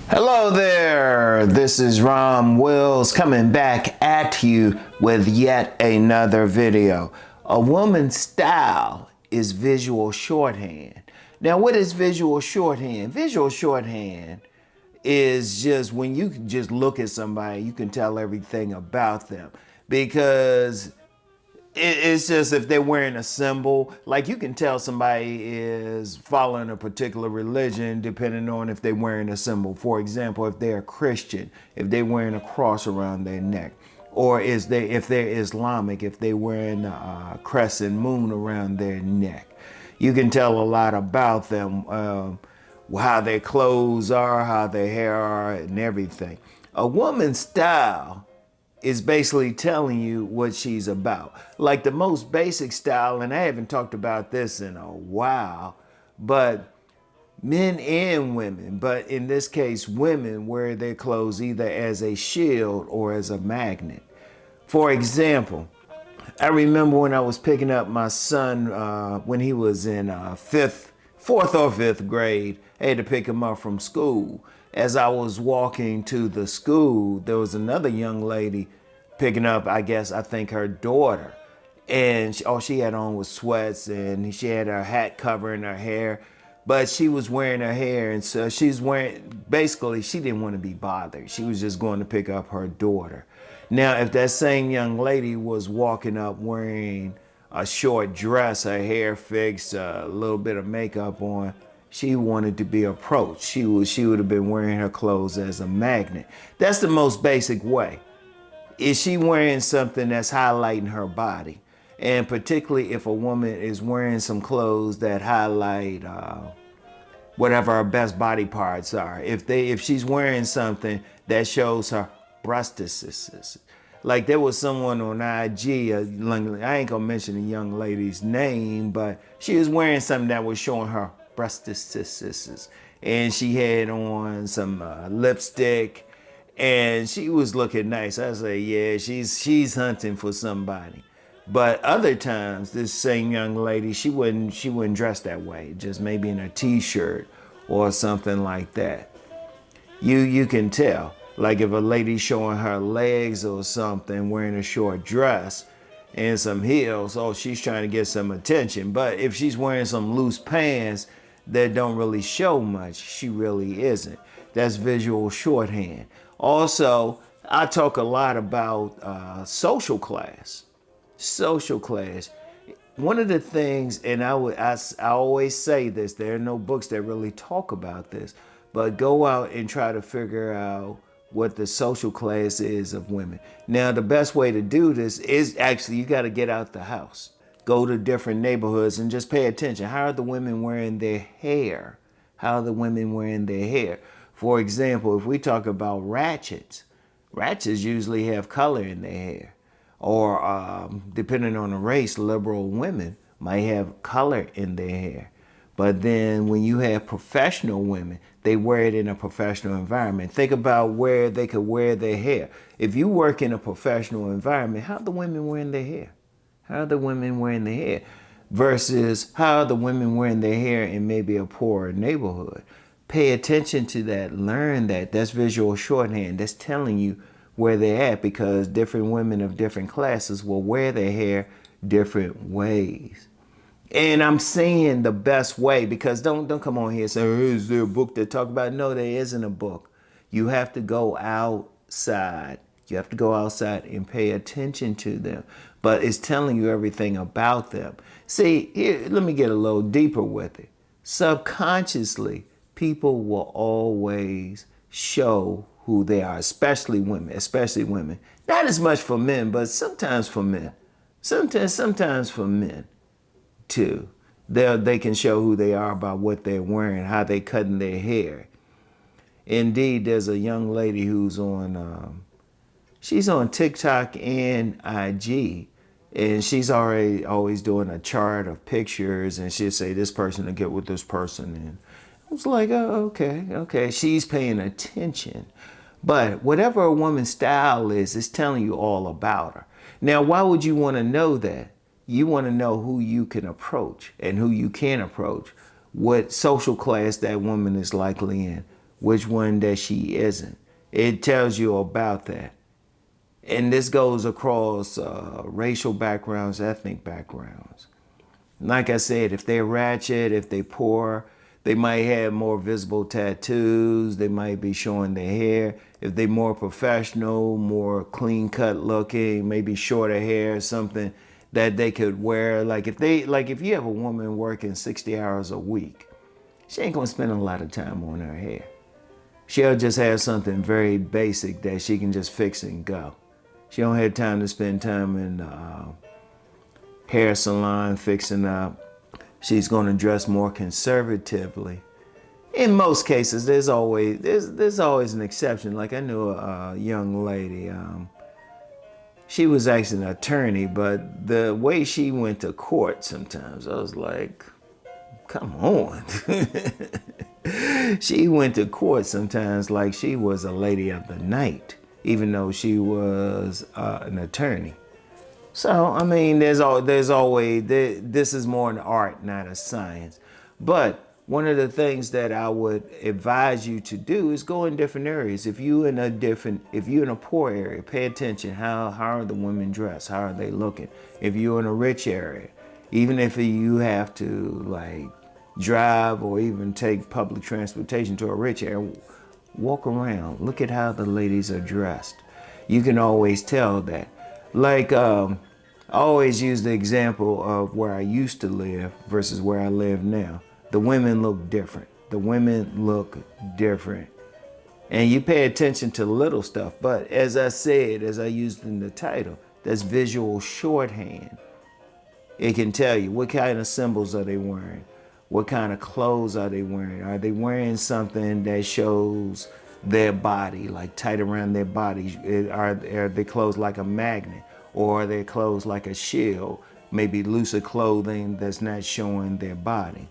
Hello there, this is RomWills coming back at you with yet another video. A woman's style is visual shorthand. Now, what is visual shorthand? Visual shorthand is just when you can just look at somebody, you can tell everything about them because it's just if they're wearing a symbol, like you can tell somebody is following a particular religion depending on if they're wearing a symbol. For example, if they're a Christian, if they're wearing a cross around their neck, or if they're Islamic, if they're wearing a crescent moon around their neck. You can tell a lot about them, how their clothes are, how their hair are, and everything. A woman's style is basically telling you what she's about. Like the most basic style, and I haven't talked about this in a while, but men and women, but in this case, women wear their clothes either as a shield or as a magnet. For example, I remember when I was picking up my son when he was in fourth or fifth grade. I had to pick him up from school. As I was walking to the school, there was another young lady picking up, I think her daughter. And all she had on was sweats and she had her hat covering her hair, but she was wearing her hair. And so basically she didn't want to be bothered. She was just going to pick up her daughter. Now, if that same young lady was walking up wearing a short dress, her hair fixed, a little bit of makeup on, she wanted to be approached. She would have been wearing her clothes as a magnet. That's the most basic way. Is she wearing something that's highlighting her body? And particularly if a woman is wearing some clothes that highlight whatever her best body parts are. If she's wearing something that shows her breastises. Like there was someone on IG, I ain't gonna mention the young lady's name, but she was wearing something that was showing her breastises. And she had on some lipstick and she was looking nice. I say, yeah, she's hunting for somebody. But other times, this same young lady, she wouldn't dress that way, just maybe in a t-shirt or something like that. You can tell. Like if a lady's showing her legs or something, wearing a short dress and some heels, oh, she's trying to get some attention. But if she's wearing some loose pants that don't really show much, she really isn't. That's visual shorthand. Also, I talk a lot about social class. Social class. One of the things, and I always say this, there are no books that really talk about this, but go out and try to figure out what the social class is of women. Now, the best way to do this is actually you got to get out the house. Go to different neighborhoods and just pay attention. How are the women wearing their hair? How are the women wearing their hair? For example, if we talk about ratchets usually have color in their hair. Or depending on the race, liberal women might have color in their hair. But then when you have professional women, they wear it in a professional environment. Think about where they could wear their hair. If you work in a professional environment, how are the women wearing their hair? How are the women wearing their hair? Versus how are the women wearing their hair in maybe a poorer neighborhood? Pay attention to that, learn that. That's visual shorthand. That's telling you where they're at because different women of different classes will wear their hair different ways. And I'm saying the best way because don't come on here and say, oh, is there a book that talk about it? No, there isn't a book. You have to go outside. You have to go outside and pay attention to them. But it's telling you everything about them. See, here, let me get a little deeper with it. Subconsciously, people will always show who they are, especially women. Not as much for men, but sometimes for men. Sometimes for men too. They can show who they are by what they're wearing, how they cutting their hair. Indeed, there's a young lady who's she's on TikTok and IG, and she's always doing a chart of pictures, and she'll say this person will get with this person, and I was like, oh, okay. She's paying attention. But whatever a woman's style is, it's telling you all about her. Now, why would you want to know that? You want to know who you can approach and who you can approach, what social class that woman is likely in, which one that she isn't. It tells you about that. And this goes across racial backgrounds, ethnic backgrounds. Like I said, if they're ratchet, if they're poor, they might have more visible tattoos. They might be showing their hair. If they're more professional, more clean cut looking, maybe shorter hair, something that they could wear. Like if you have a woman working 60 hours a week, she ain't gonna spend a lot of time on her hair. She'll just have something very basic that she can just fix and go. She don't have time to spend time in the hair salon fixing up. She's going to dress more conservatively. In most cases, there's always an exception. Like I knew a young lady. She was actually an attorney, but the way she went to court sometimes, I was like, come on. She went to court sometimes like she was a lady of the night, even though she was an attorney. So, I mean, there's always, this is more an art, not a science. But one of the things that I would advise you to do is go in different areas. If you're in a poor area, pay attention. How are the women dressed? How are they looking? If you're in a rich area, even if you have to like drive or even take public transportation to a rich area, walk around, look at how the ladies are dressed. You can always tell that. Like, I always use the example of where I used to live versus where I live now. The women look different. The women look different. And you pay attention to little stuff. But as I said, as I used in the title, that's visual shorthand. It can tell you what kind of symbols are they wearing? What kind of clothes are they wearing? Are they wearing something that shows their body, like tight around their body? Are they clothes like a magnet? Or are they clothes like a shield? Maybe looser clothing that's not showing their body.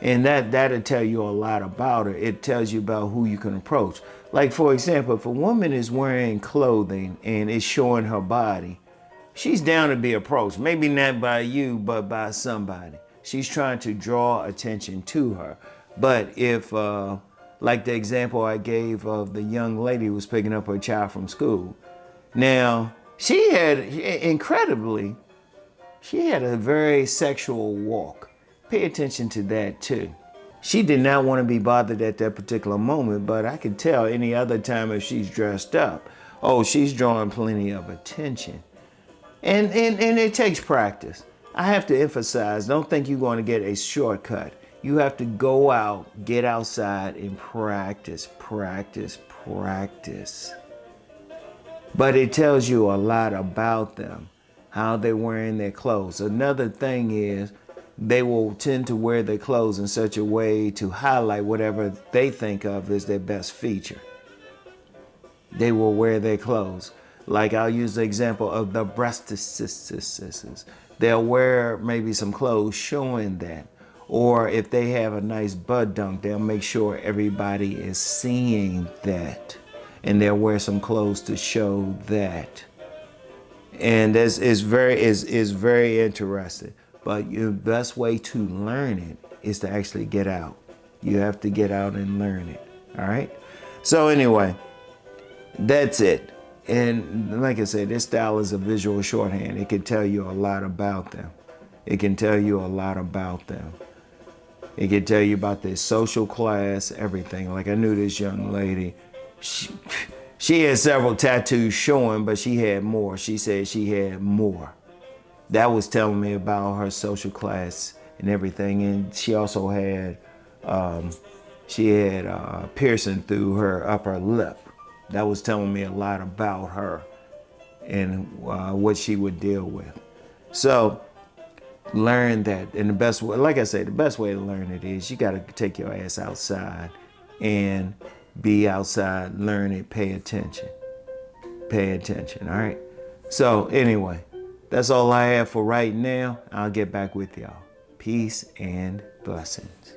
And that'll tell you a lot about her. It tells you about who you can approach. Like, for example, if a woman is wearing clothing and it's showing her body, she's down to be approached. Maybe not by you, but by somebody. She's trying to draw attention to her. But if, like the example I gave of the young lady who was picking up her child from school. Now, she had a very sexual walk. Pay attention to that too. She did not want to be bothered at that particular moment, but I could tell any other time if she's dressed up, oh, she's drawing plenty of attention. And it takes practice. I have to emphasize, don't think you're going to get a shortcut. You have to go out, get outside and practice. But it tells you a lot about them, how they're wearing their clothes. Another thing is they will tend to wear their clothes in such a way to highlight whatever they think of as their best feature. They will wear their clothes. Like I'll use the example of the breastises. They'll wear maybe some clothes showing that. Or if they have a nice butt dunk, they'll make sure everybody is seeing that. And they'll wear some clothes to show that. And this is very interesting. But your best way to learn it is to actually get out. You have to get out and learn it. All right? So anyway, that's it. And like I said, this style is a visual shorthand. It can tell you a lot about them. It can tell you a lot about them. It can tell you about their social class, everything. Like I knew this young lady. She had several tattoos showing, but she had more. She said she had more. That was telling me about her social class and everything. And she also had, piercing through her upper lip. That was telling me a lot about her and what she would deal with. So learn that. And the best way, like I said, the best way to learn it is you got to take your ass outside and be outside, learn it, pay attention. Pay attention, all right? So anyway, that's all I have for right now. I'll get back with y'all. Peace and blessings.